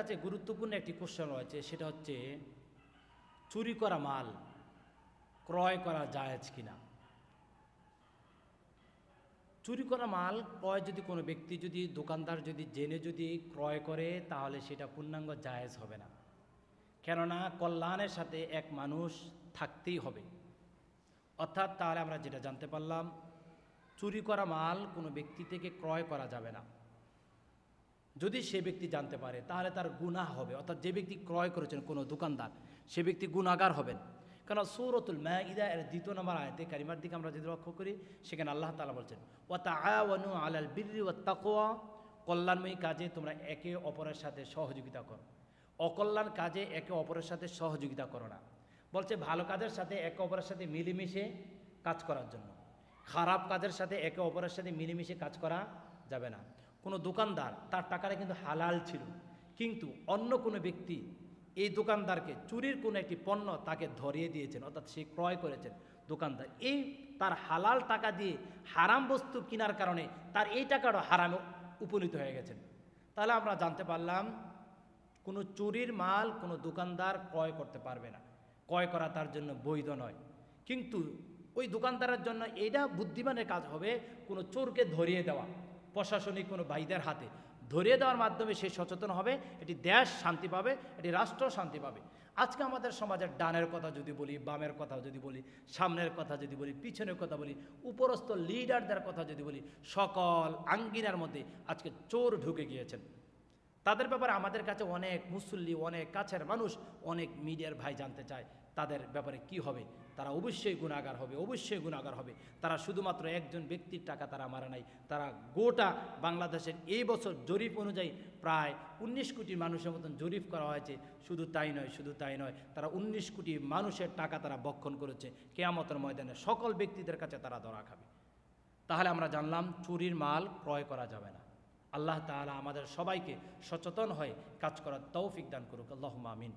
কাছে গুরুত্বপূর্ণ একটি কোশ্চেন রয়েছে, সেটা হচ্ছে চুরি করা মাল ক্রয় করা জায়েজ কিনা। চুরি করা মাল ক্রয় যদি কোনো ব্যক্তি যদি দোকানদার যদি জেনে যদি ক্রয় করে তাহলে সেটা পূর্ণাঙ্গ জায়েজ হবে না, কেননা কল্যাণের সাথে এক মানুষ থাকতেই হবে। অর্থাৎ তাহলে আমরা যেটা জানতে পারলাম, চুরি করা মাল কোনো ব্যক্তি থেকে ক্রয় করা যাবে না। যদি সে ব্যক্তি জানতে পারে তাহলে তার গুনাহ হবে, অর্থাৎ যে ব্যক্তি ক্রয় করেছেন কোনো দোকানদার সে ব্যক্তি গুনাহগার হবেন। কারণ সূরাতুল মাইদা এর 2 নম্বর আয়াতে কারিমার দিকে আমরা যদি লক্ষ্য করি, সেখানে আল্লাহ তাআলা বলছেন ওয়া তাআওয়ানু আলাল বিররি ওয়াত তাকওয়া, কল্যাণময়ী কাজে তোমরা একে অপরের সাথে সহযোগিতা করো, অকল্যাণ কাজে একে অপরের সাথে সহযোগিতা করো না। বলছে ভালো কাজের সাথে একে অপরের সাথে মিলেমিশে কাজ করার জন্য, খারাপ কাজের সাথে একে অপরের সাথে মিলেমিশে কাজ করা যাবে না। কোনো দোকানদার তার টাকাটা কিন্তু হালাল ছিল, কিন্তু অন্য কোনো ব্যক্তি এই দোকানদারকে চুরির কোনো একটি পণ্য তাকে ধরিয়ে দিয়েছেন, অর্থাৎ সে ক্রয় করেছেন দোকানদার, এই তার হালাল টাকা দিয়ে হারাম বস্তু কেনার কারণে তার এই টাকাটা হারামে উপনীত হয়ে গেছেন। তাহলে আমরা জানতে পারলাম কোনো চুরির মাল কোনো দোকানদার ক্রয় করতে পারবে না, ক্রয় করা তার জন্য বৈধ নয়। কিন্তু ওই দোকানদারের জন্য এটা বুদ্ধিমানের কাজ হবে কোনো চোরকে ধরিয়ে দেওয়া, প্রশাসনিক কোনো ভাইদের হাতে ধরিয়ে দেওয়ার মাধ্যমে সে সচেতন হবে, এটি দেশ শান্তি পাবে, এটি রাষ্ট্র শান্তি পাবে। আজকে আমাদের সমাজের ডানের কথা যদি বলি, বামের কথা যদি বলি, সামনের কথা যদি বলি, পিছনের কথা বলি, উপরস্থ লিডারদের কথা যদি বলি, সকল আঙ্গিনার মধ্যে আজকে চোর ঢুকে গিয়েছেন। তাদের ব্যাপারে আমাদের কাছে অনেক মুসল্লি, অনেক কাছের মানুষ, অনেক মিডিয়ার ভাই জানতে চায় তাদের ব্যাপারে কি হবে। তারা অবশ্যই গুনাহগার হবে, অবশ্যই গুনাহগার হবে। তারা শুধুমাত্র একজন ব্যক্তির টাকা তারা মারা নাই, তারা গোটা বাংলাদেশের এই বছর জরিপ অনুযায়ী প্রায় 19 কোটি মানুষের মতন জরিপ করা হয়েছে। শুধু তাই নয়, শুধু তাই নয়, তারা 19 কোটি মানুষের টাকা তারা ভক্ষণ করেছে। কিয়ামতের ময়দানে সকল ব্যক্তিদের কাছে তারা ধরা খাবে। তাহলে আমরা জানলাম চুরির মাল ক্রয় করা যাবে না। আল্লাহ তাআলা আমাদের সবাইকে সচেতন হয়ে কাজ করার তৌফিক দান করুক। আল্লাহুম্মা আমিন।